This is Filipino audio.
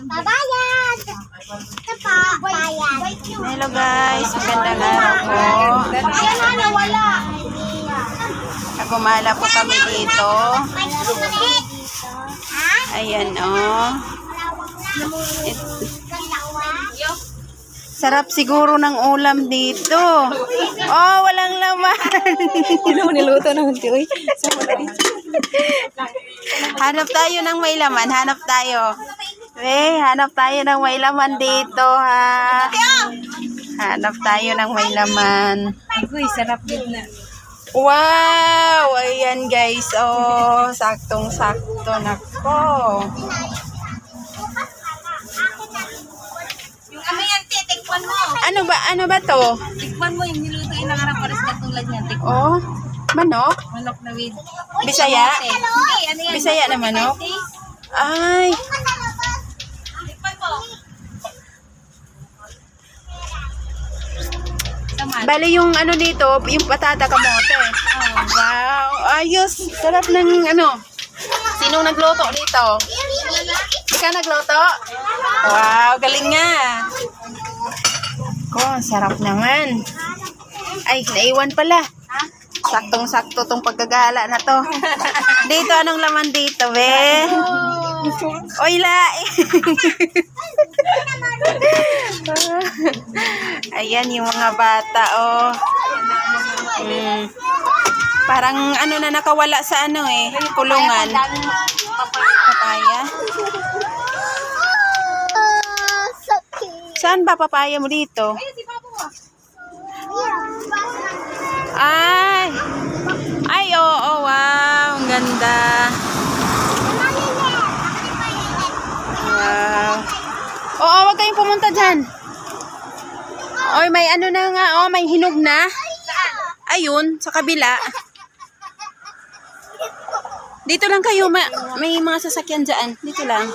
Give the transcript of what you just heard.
Babayad! Ito po, bayad. Hello guys, magandang araw po. Ayan na, nawala. Nagumala po kami dito. Ayan Sarap siguro ng ulam dito. Oh, walang laman. Ano mo niluto naman tiyo? Hanap tayo ng may laman. Hanap tayo. Hanap tayo ng may laman dito, ha. Hanap tayo ng may laman. Uy, sarap din na. Wow! Ayan guys. Oh, saktong-sakto. Nako. Yung kami yan, tikman mo. Ano ba to? Tikman mo yung niluto yung nangarap pares na tulad niyan. Tikman. Oh, manok? Manok na with. Bisaya? Hindi, ano yan? Bisaya na manok? Ay. Tikman mo. Saman. Bali yung ano dito, yung patata kamote. Oh. Wow, ayos. Sarap ng ano. Sinong nagluto dito? Ikaw nagluto? Wow, galing nga. Sarap naman. Ay, naiwan pala. Saktong-sakto tong paggagala na to. Dito, anong laman dito, be? Oy, lai. Ayan yung mga bata, oh. Parang ano na nakawala sa ano kulungan. Papaya. Saan ba papaya mo dito? Ay, oo, wow, ang ganda. Wow. Oo, wag kayong pumunta dyan. Oy, may ano na nga, may hinog na. Ayun, sa kabila. Dito lang kayo, may mga sasakyan dyan. Dito lang.